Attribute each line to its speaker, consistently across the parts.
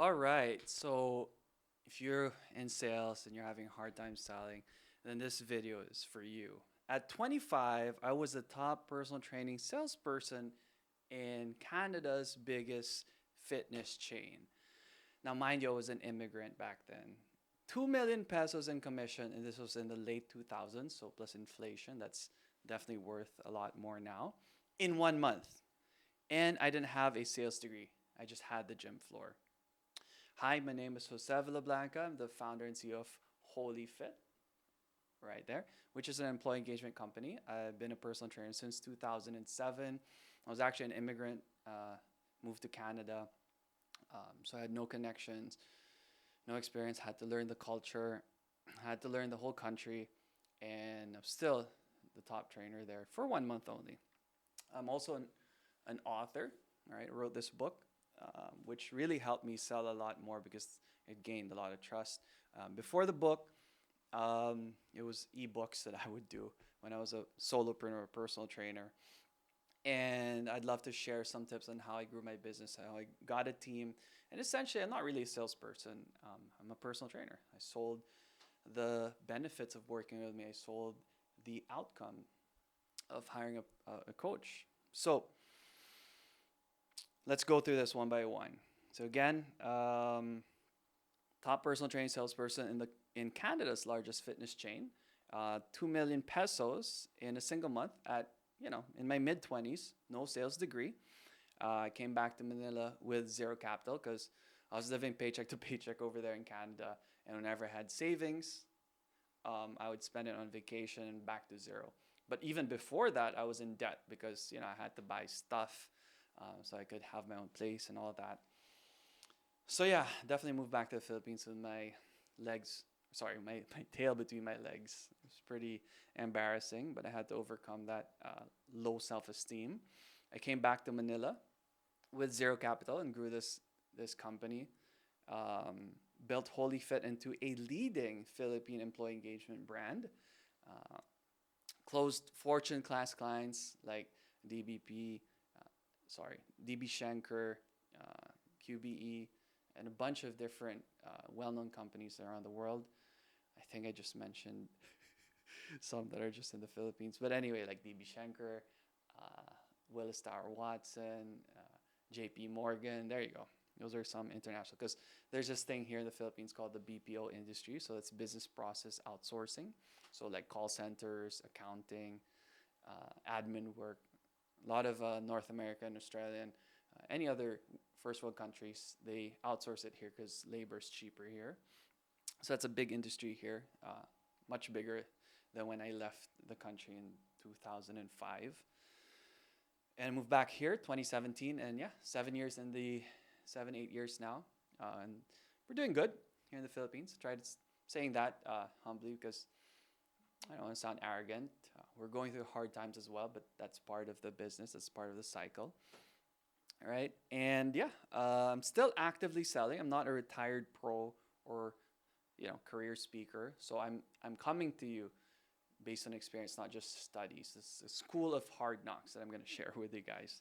Speaker 1: All right. So if you're in sales and you're having a hard time selling, then this video is for you. At 25, I was the top personal training salesperson in Canada's biggest fitness chain. Now, mind you, I was an immigrant back then. 2 million pesos in commission, and this was in the late 2000s, so plus inflation, that's definitely worth a lot more now, in 1 month. And I didn't have a sales degree, I just had the gym floor. Hi, my name is Jose Villablanca. I'm the founder and CEO of Holy Fit, right there, which is an employee engagement company. I've been a personal trainer since 2007. I was actually an immigrant, moved to Canada, so I had no connections, no experience, had to learn the culture, had to learn the whole country, and I'm still the top trainer there for 1 month only. I'm also an author, right? I wrote this book, which really helped me sell a lot more because it gained a lot of trust. Before the book, it was ebooks that I would do when I was a solopreneur, personal trainer. And I'd love to share some tips on how I grew my business, how I got a team. And essentially, I'm not really a salesperson. I'm a personal trainer. I sold the benefits of working with me. I sold the outcome of hiring a coach. So let's go through this one by one. So again, top personal training salesperson in Canada's largest fitness chain, 2 million pesos in a single month at in my mid 20s, no sales degree. I came back to Manila with zero capital because I was living paycheck to paycheck over there in Canada, and whenever I had savings, I would spend it on vacation and back to zero. But even before that, I was in debt because I had to buy stuff so I could have my own place and all that. So yeah, definitely moved back to the Philippines with my legs, sorry, my tail between my legs. It was pretty embarrassing, but I had to overcome that low self-esteem. I came back to Manila with zero capital and grew this company. Built Holy Fit into a leading Philippine employee engagement brand. Uh, Closed Fortune class clients like DBP, DB Schenker, QBE, and a bunch of different well-known companies around the world. I think I just mentioned some that are just in the Philippines. But anyway, like DB Schenker, Willis Tower Watson, JP Morgan. There you go. Those are some international. Because there's this thing here in the Philippines called the BPO industry. So it's business process outsourcing. So like call centers, accounting, admin work. A lot of North American, Australian, any other first world countries, they outsource it here because labor is cheaper here. So that's a big industry here, much bigger than when I left the country in 2005. And I moved back here 2017, and yeah, 7 years in the 8 years now, and we're doing good here in the Philippines. Tried saying that humbly because I don't want to sound arrogant. We're going through hard times as well, but that's part of the business. That's part of the cycle. All right, and yeah, I'm still actively selling. I'm not a retired pro or career speaker, so I'm coming to you based on experience, not just studies. It's a school of hard knocks that I'm going to share with you guys.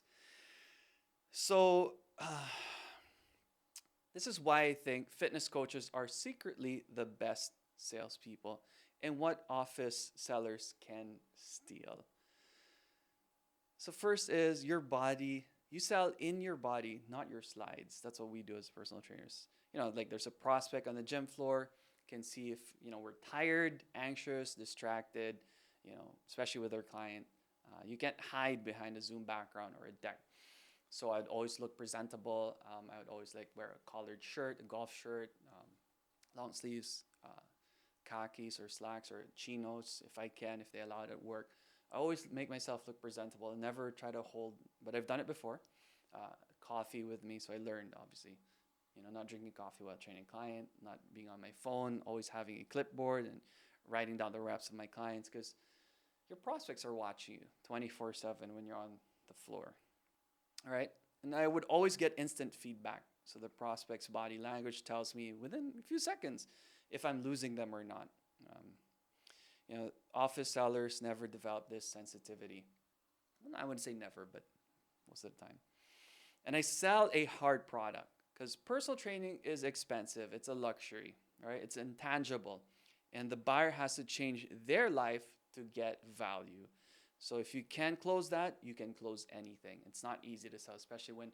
Speaker 1: So this is why I think fitness coaches are secretly the best salespeople and what office sellers can steal. So first is your body. You sell in your body, not your slides. That's what we do as personal trainers. Like there's a prospect on the gym floor, can see if we're tired, anxious, distracted, especially with our client. You can't hide behind a Zoom background or a deck. So I'd always look presentable. I would always wear a collared shirt, a golf shirt, long sleeves, khakis or slacks or chinos if I can, if they allow it at work. I always make myself look presentable and never try to hold, but I've done it before, coffee with me. So I learned, obviously, not drinking coffee while training client, not being on my phone, always having a clipboard and writing down the reps of my clients because your prospects are watching you 24/7 when you're on the floor. All right. And I would always get instant feedback. So the prospect's body language tells me within a few seconds if I'm losing them or not. Office sellers never develop this sensitivity. Well, I wouldn't say never, but most of the time. And I sell a hard product because personal training is expensive. It's a luxury, right? It's intangible, and the buyer has to change their life to get value. So if you can close that, you can close anything. It's not easy to sell, especially when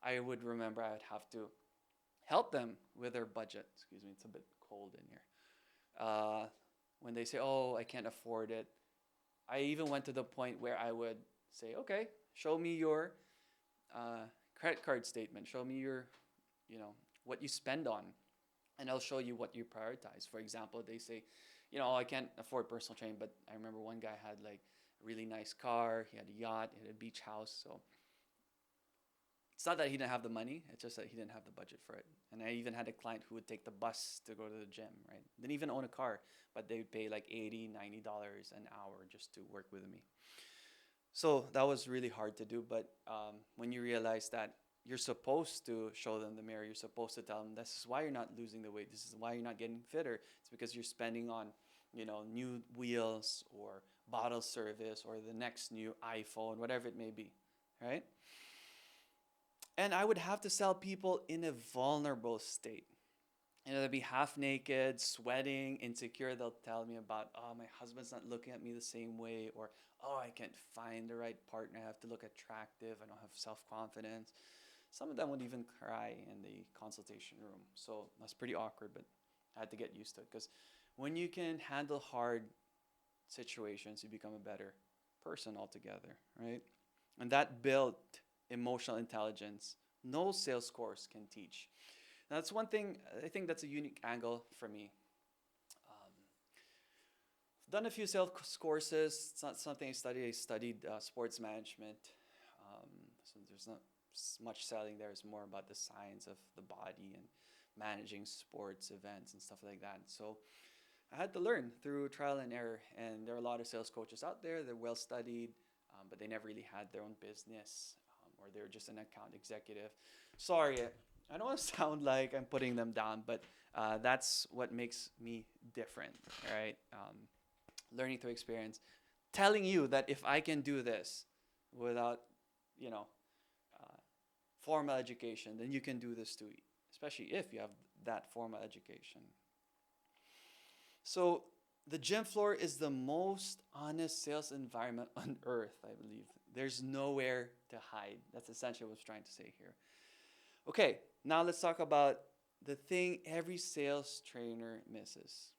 Speaker 1: I would remember I would have to help them with their budget. Excuse me, it's a bit cold in here. Uh, when they say, "Oh, I can't afford it," I even went to the point where I would say, "Okay, show me your credit card statement. Show me your, you know, what you spend on, and I'll show you what you prioritize." For example, they say, "Oh, I can't afford personal training," but I remember one guy had like a really nice car. He had a yacht. He had a beach house. So it's not that he didn't have the money. It's just that he didn't have the budget for it. And I even had a client who would take the bus to go to the gym, right? Didn't even own a car, but they would pay like $80, $90 an hour just to work with me. So that was really hard to do. But when you realize that you're supposed to show them the mirror, you're supposed to tell them this is why you're not losing the weight. This is why you're not getting fitter. It's because you're spending on, new wheels or bottle service or the next new iPhone, whatever it may be, right? And I would have to sell people in a vulnerable state. They'll be half naked, sweating, insecure. They'll tell me about, "Oh, my husband's not looking at me the same way," or, "Oh, I can't find the right partner. I have to look attractive. I don't have self confidence." Some of them would even cry in the consultation room. So that's pretty awkward, but I had to get used to it because when you can handle hard situations, you become a better person altogether, right? And that built emotional intelligence no sales course can teach. Now, that's one thing, I think that's a unique angle for me. I've done a few sales courses. It's not something I studied. I studied sports management. So there's not much selling there. It's more about the science of the body and managing sports events and stuff like that. So I had to learn through trial and error. And there are a lot of sales coaches out there. They're well studied, but they never really had their own business, or they're just an account executive. Sorry, I don't want to sound like I'm putting them down, but that's what makes me different, right? Learning through experience, telling you that if I can do this without, you know, uh, formal education, then you can do this too, especially if you have that formal education. So the gym floor is the most honest sales environment on earth, I believe. There's nowhere to hide. That's essentially what I was trying to say here. Okay, now let's talk about the thing every sales trainer misses.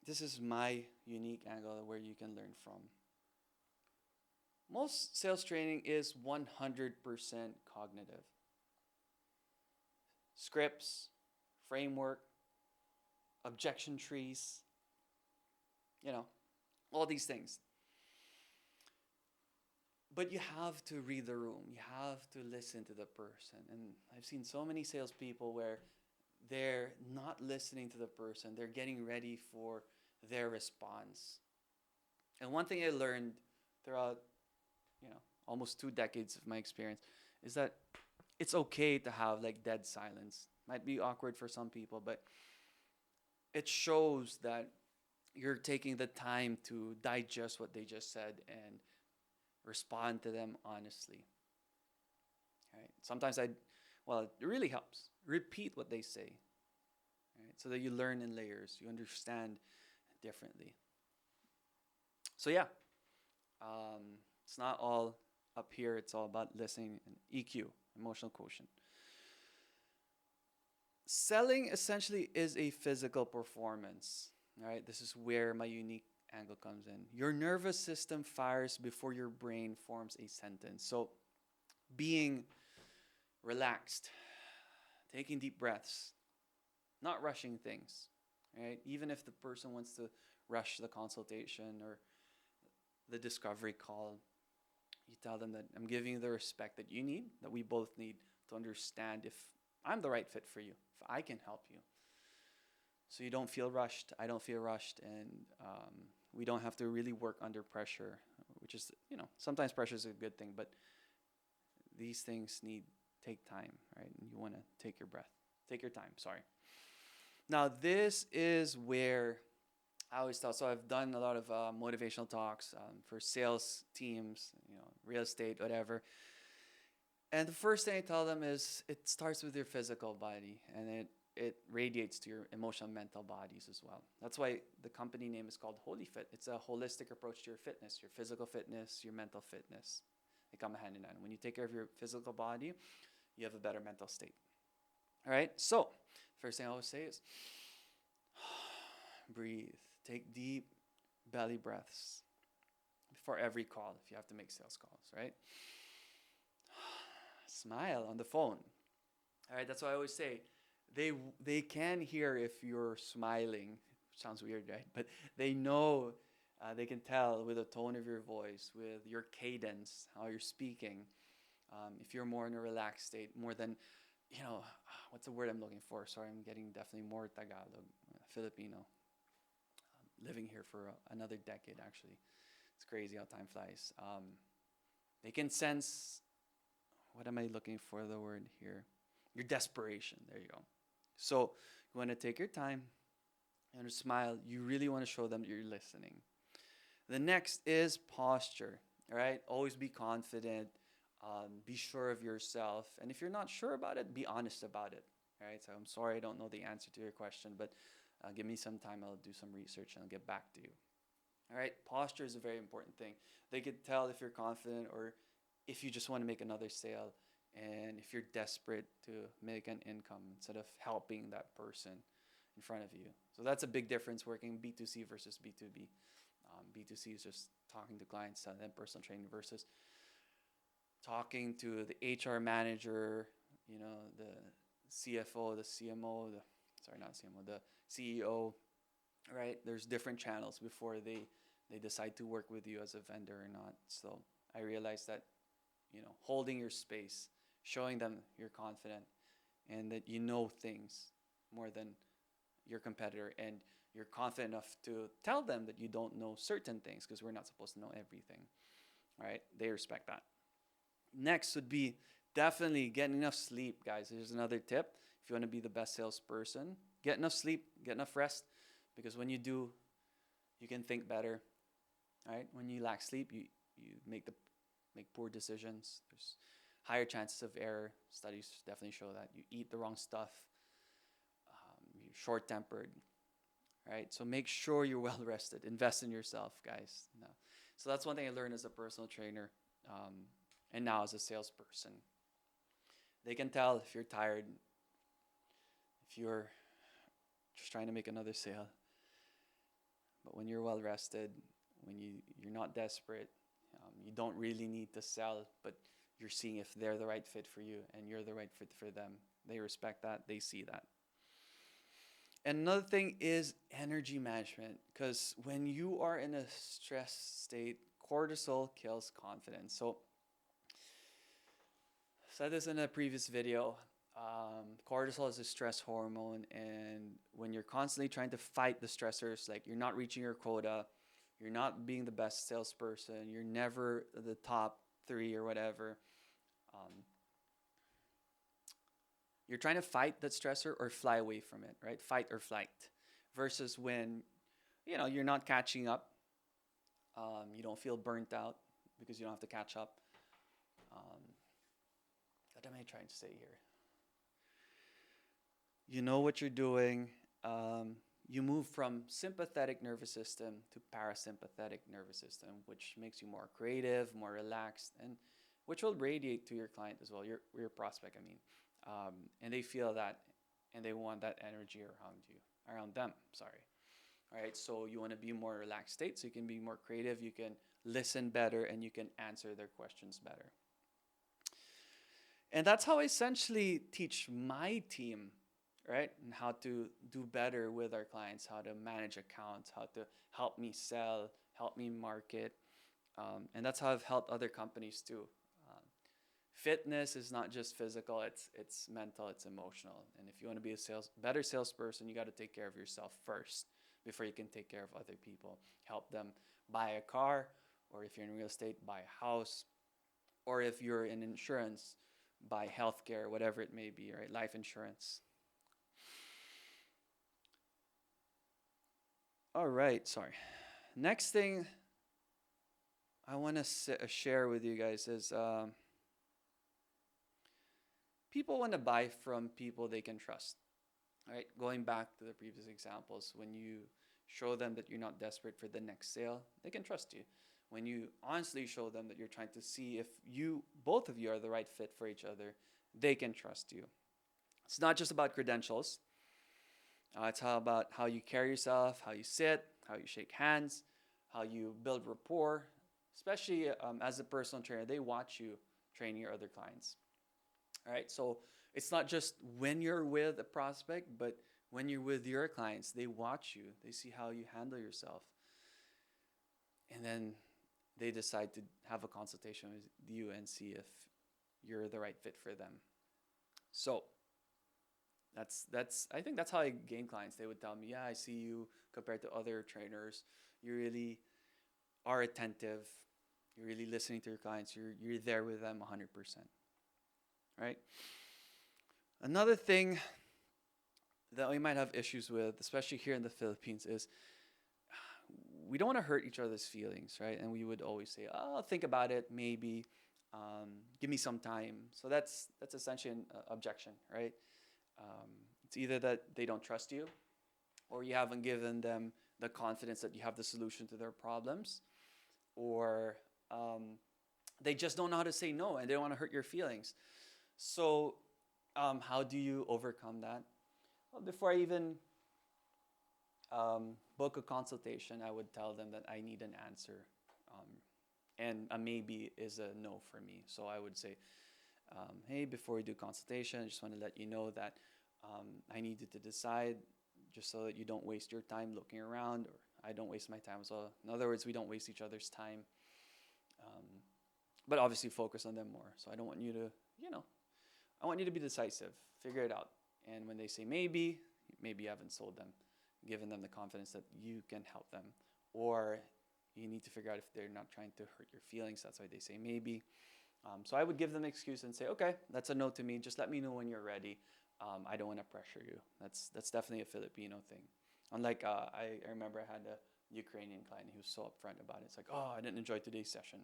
Speaker 1: This is my unique angle where you can learn from. Most sales training is 100% cognitive. Scripts, framework, objection trees, all these things. But you have to read the room. You have to listen to the person. And I've seen so many salespeople where they're not listening to the person. They're getting ready for their response. And one thing I learned throughout, almost 2 decades of my experience is that it's okay to have like dead silence. Might be awkward for some people, but it shows that you're taking the time to digest what they just said and respond to them honestly. Right? Sometimes it really helps. Repeat what they say, right? So that you learn in layers, you understand differently. So yeah, it's not all up here. It's all about listening and EQ, emotional quotient. Selling essentially is a physical performance. All right, this is where my unique angle comes in. Your nervous system fires before your brain forms a sentence. So being relaxed, taking deep breaths, not rushing things, right? Even if the person wants to rush the consultation or the discovery call, you tell them that I'm giving you the respect that you need, that we both need to understand if I'm the right fit for you, if I can help you. So you don't feel rushed, I don't feel rushed, and we don't have to really work under pressure, which is, sometimes pressure is a good thing, but these things take time, right? And you want to take your time, sorry. Now, this is where I always tell, so I've done a lot of motivational talks for sales teams, real estate, whatever. And the first thing I tell them is it starts with your physical body, and it radiates to your emotional mental bodies as well. That's why the company name is called Holy Fit. It's a holistic approach to your fitness, your physical fitness, your mental fitness. They come hand in hand. When you take care of your physical body, you have a better mental state. All right? So, first thing I always say is breathe. Take deep belly breaths before every call if you have to make sales calls, right? Smile on the phone. All right, that's why I always say they can hear if you're smiling. Sounds weird, right? But they know, they can tell with the tone of your voice, with your cadence, how you're speaking. If you're more in a relaxed state, more than, what's the word I'm looking for? Sorry, I'm getting definitely more Tagalog, Filipino. Living here for another decade, actually. It's crazy how time flies. They can sense, what am I looking for the word here? Your desperation. There you go. So you want to take your time. You want to smile. You really want to show them that you're listening. The next is posture. All right. Always be confident. Be sure of yourself. And if you're not sure about it, be honest about it. All right. So I'm sorry I don't know the answer to your question, but give me some time. I'll do some research and I'll get back to you. All right. Posture is a very important thing. They could tell if you're confident or if you just want to make another sale, and if you're desperate to make an income instead of helping that person in front of you. So that's a big difference working B2C versus B2B. B2C is just talking to clients and then personal training versus talking to the HR manager, the CFO, the CMO, the CEO, right? There's different channels before they decide to work with you as a vendor or not. So I realized that, holding your space, showing them you're confident and that you know things more than your competitor, and you're confident enough to tell them that you don't know certain things, because we're not supposed to know everything. All right? They respect that. Next would be definitely getting enough sleep, guys. Here's another tip. If you want to be the best salesperson, get enough sleep, get enough rest, because when you do, you can think better. All right? When you lack sleep, you make poor decisions. There's higher chances of error. Studies definitely show that. You eat the wrong stuff. You're short-tempered. Right? So make sure you're well rested. Invest in yourself, guys. No. So that's one thing I learned as a personal trainer, and now as a salesperson. They can tell if you're tired, if you're just trying to make another sale. But when you're well rested, when you're not desperate, you don't really need to sell, but you're seeing if they're the right fit for you and you're the right fit for them. They respect that. They see that. And another thing is energy management, because when you are in a stress state, cortisol kills confidence. So, said this in a previous video. Cortisol is a stress hormone, and when you're constantly trying to fight the stressors, like you're not reaching your quota, you're not being the best salesperson, you're never the top 3 or whatever, you're trying to fight that stressor or fly away from it, right? Fight or flight. Versus when, you're not catching up, you don't feel burnt out because you don't have to catch up. What am I trying to say here? You know what you're doing. You move from sympathetic nervous system to parasympathetic nervous system, which makes you more creative, more relaxed, and which will radiate to your client as well, your prospect, I mean. And they feel that, and they want that energy around them, sorry. All right, so you want to be more relaxed state, so you can be more creative, you can listen better, and you can answer their questions better. And that's how I essentially teach my team, right? And how to do better with our clients, how to manage accounts, how to help me sell, help me market. And that's how I've helped other companies too. Fitness is not just physical, it's mental, it's emotional. And if you want to be a better salesperson, you got to take care of yourself first before you can take care of other people. Help them buy a car, or if you're in real estate, buy a house, or if you're in insurance, buy healthcare, whatever it may be, right? Life insurance. All right, sorry. Next thing I want to share with you guys is people want to buy from people they can trust. Right? Going back to the previous examples, when you show them that you're not desperate for the next sale, they can trust you. When you honestly show them that you're trying to see if both of you are the right fit for each other, they can trust you. It's not just about credentials. It's how about how you carry yourself, how you sit, how you shake hands, how you build rapport. Especially as a personal trainer, they watch you train your other clients. All right, so it's not just when you're with a prospect, but when you're with your clients, they watch you. They see how you handle yourself. And then they decide to have a consultation with you and see if you're the right fit for them. So that's I think that's how I gain clients. They would tell me, yeah, I see you compared to other trainers. You really are attentive. You're really listening to your clients. You're there with them 100%. Right? Another thing that we might have issues with, especially here in the Philippines, is we don't want to hurt each other's feelings, right? And we would always say, "Oh, I'll think about it, maybe. Give me some time." So that's essentially an objection, right? It's either that they don't trust you, or you haven't given them the confidence that you have the solution to their problems, or they just don't know how to say no and they don't want to hurt your feelings. So, how do you overcome that? Well, before I even book a consultation, I would tell them that I need an answer. And a maybe is a no for me. So I would say, hey, before we do consultation, I just want to let you know that I need you to decide just so that you don't waste your time looking around, or I don't waste my time as well. In other words, we don't waste each other's time. But obviously focus on them more. So I don't want you to, I want you to be decisive. Figure it out. And when they say maybe you haven't sold them, given them the confidence that you can help them. Or you need to figure out if they're not trying to hurt your feelings. That's why they say maybe. So I would give them an excuse and say, okay, that's a no to me. Just let me know when you're ready. I don't want to pressure you. That's definitely a Filipino thing. Unlike, I remember I had a Ukrainian client. He was so upfront about it. It's like, oh, I didn't enjoy today's session.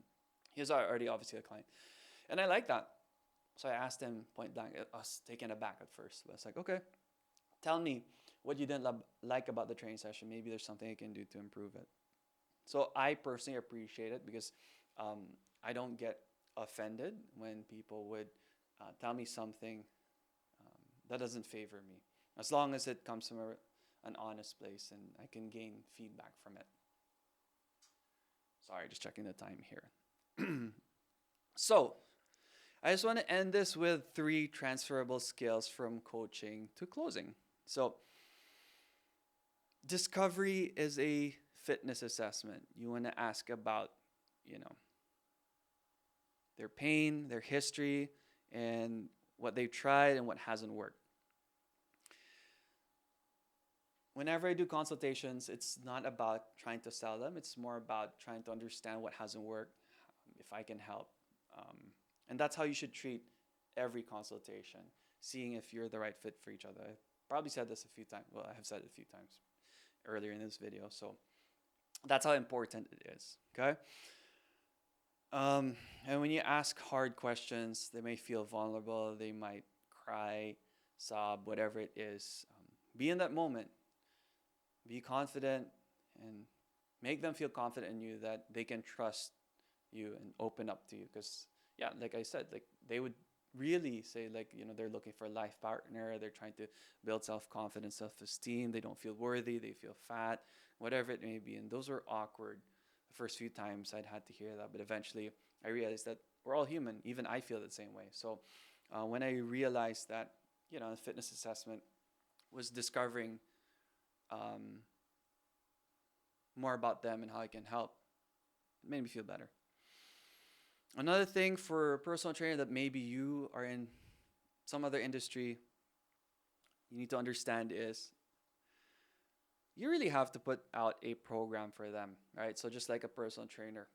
Speaker 1: He was already obviously a client. And I like that. So I asked him point blank. I was taken aback at first. But I was like, okay, tell me what you didn't like about the training session. Maybe there's something I can do to improve it. So I personally appreciate it because I don't get offended when people would tell me something that doesn't favor me. As long as it comes from an honest place and I can gain feedback from it. Sorry, just checking the time here. So, I just want to end this with 3 transferable skills from coaching to closing. So, discovery is a fitness assessment. You want to ask about, their pain, their history, and what they've tried and what hasn't worked. Whenever I do consultations, it's not about trying to sell them. It's more about trying to understand what hasn't worked, if I can help. And that's how you should treat every consultation, seeing if you're the right fit for each other. I probably said this a few times. Well, I have said it a few times earlier in this video. So that's how important it is, okay? And when you ask hard questions, they may feel vulnerable. They might cry, sob, whatever it is. Be in that moment. Be confident and make them feel confident in you that they can trust you and open up to you. Because, yeah, like I said, like they would really say, like, they're looking for a life partner. They're trying to build self-confidence, self-esteem. They don't feel worthy. They feel fat, whatever it may be. And those were awkward. The first few times I'd had to hear that. But eventually I realized that we're all human. Even I feel the same way. So when I realized that, a fitness assessment was discovering more about them and how I can help, it made me feel better. Another thing for a personal trainer that maybe you are in some other industry, you need to understand is you really have to put out a program for them, right? So just like a personal trainer,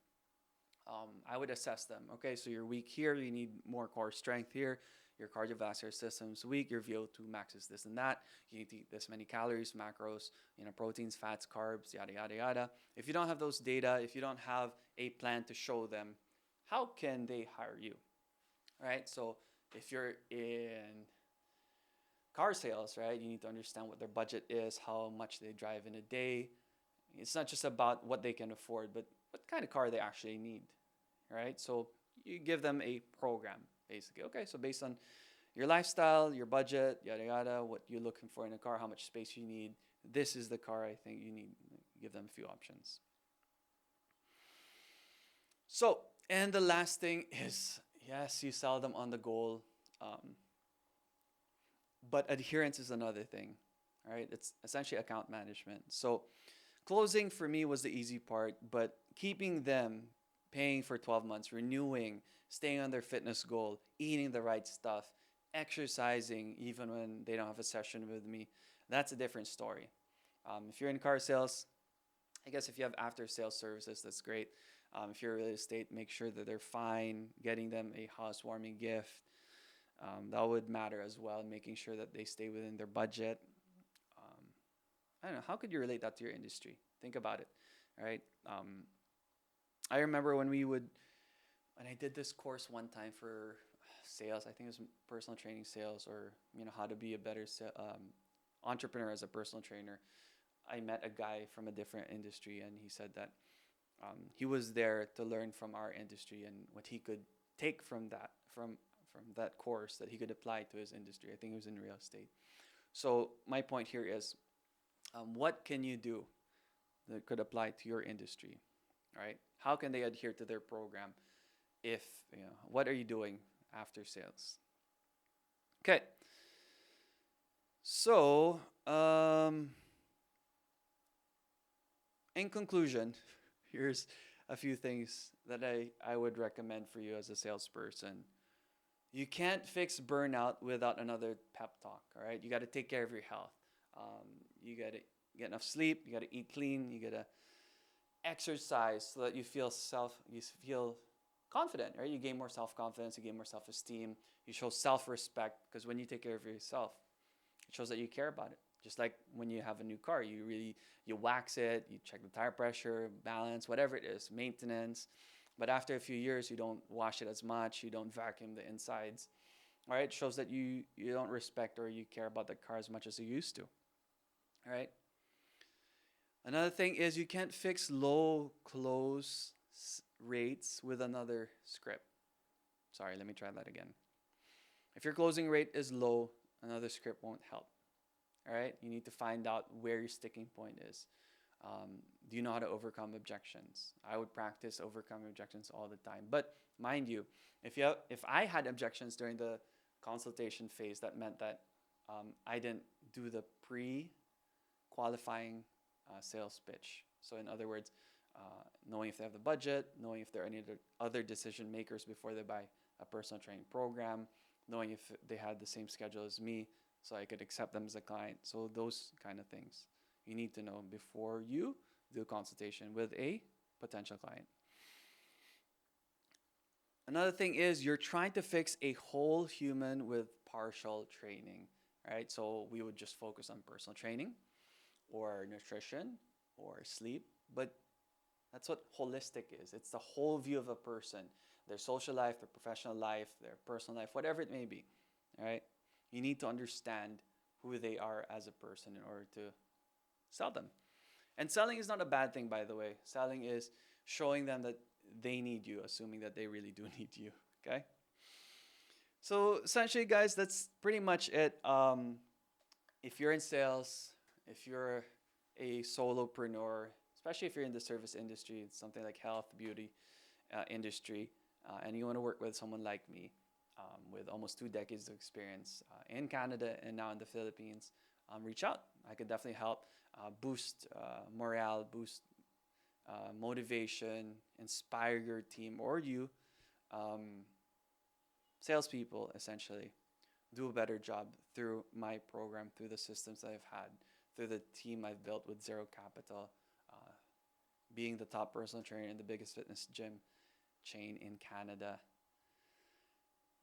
Speaker 1: I would assess them. Okay, so you're weak here, you need more core strength here, your cardiovascular system's weak, your VO2 max is this and that, you need to eat this many calories, macros, proteins, fats, carbs, yada, yada, yada. If you don't have those data, if you don't have a plan to show them, how can they hire you, right? So If you're in car sales, right, you need to understand what their budget is, how much they drive in a day. It's not just about what they can afford, but what kind of car they actually need, right? So you give them a program, basically. Okay, so based on your lifestyle, your budget, yada yada, what you're looking for in a car, how much space you need, this is the car I think you need. Give them a few options. So, and the last thing is, yes, you sell them on the goal, um, but adherence is another thing, right? It's essentially account management. So, closing for me was the easy part, but keeping them paying for 12 months, renewing, staying on their fitness goal, eating the right stuff, exercising even when they don't have a session with me, that's a different story. If you're in car sales, I guess if you have after sales services, that's great. If you're real estate, make sure that they're fine, getting them a housewarming gift. That would matter as well, making sure that they stay within their budget. Um, I don't know, how could you relate that to your industry? Think about it, right? I remember when I did this course one time for sales, I think it was personal training sales, or how to be a better entrepreneur as a personal trainer. I met a guy from a different industry, and he said that he was there to learn from our industry and what he could take from that course that he could apply to his industry. I think it was in real estate. So my point here is, what can you do that could apply to your industry, right? How can they adhere to their program? If what are you doing after sales? Okay. So, in conclusion, here's a few things that I would recommend for you as a salesperson. You can't fix burnout without another pep talk, all right? You got to take care of your health. You got to get enough sleep. You got to eat clean. You got to exercise so that you feel confident, right? You gain more self-confidence. You gain more self-esteem. You show self-respect, because when you take care of yourself, it shows that you care about it. Just like when you have a new car, you wax it, you check the tire pressure, balance, whatever it is, maintenance. But after a few years, you don't wash it as much, you don't vacuum the insides. All right, it shows that you don't respect or you care about the car as much as you used to. All right. Another thing is, you can't fix low close rates with another script. Sorry, let me try that again. If your closing rate is low, another script won't help. All right, you need to find out where your sticking point is. Do you know how to overcome objections? I would practice overcoming objections all the time. But mind you, if I had objections during the consultation phase, that meant that I didn't do the pre-qualifying sales pitch. So in other words, knowing if they have the budget, knowing if there are any other decision makers before they buy a personal training program, knowing if they had the same schedule as me, so I could accept them as a client. So those kind of things you need to know before you do a consultation with a potential client. Another thing is, you're trying to fix a whole human with partial training, right? So we would just focus on personal training or nutrition or sleep, but that's what holistic is. It's the whole view of a person, their social life, their professional life, their personal life, whatever it may be, all right? You need to understand who they are as a person in order to sell them. And selling is not a bad thing, by the way. Selling is showing them that they need you, assuming that they really do need you, okay? So essentially, guys, that's pretty much it. If you're in sales, if you're a solopreneur, especially if you're in the service industry, something like health, beauty industry, and you want to work with someone like me, with almost 2 decades of experience in Canada and now in the Philippines, reach out. I could definitely help boost morale, boost motivation, inspire your team or you, salespeople, essentially, do a better job through my program, through the systems that I've had, through the team I've built with zero capital, being the top personal trainer in the biggest fitness gym chain in Canada.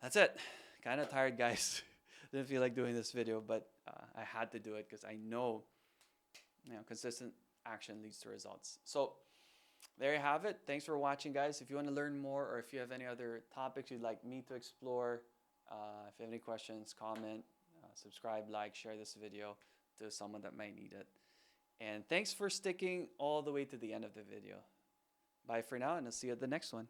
Speaker 1: That's it. Kind of tired, guys. Didn't feel like doing this video, but I had to do it because I know, consistent action leads to results. So there you have it. Thanks for watching, guys. If you want to learn more, or if you have any other topics you'd like me to explore, you have any questions, comment, subscribe, like, share this video to someone that might need it. And thanks for sticking all the way to the end of the video. Bye for now, and I'll see you at the next one.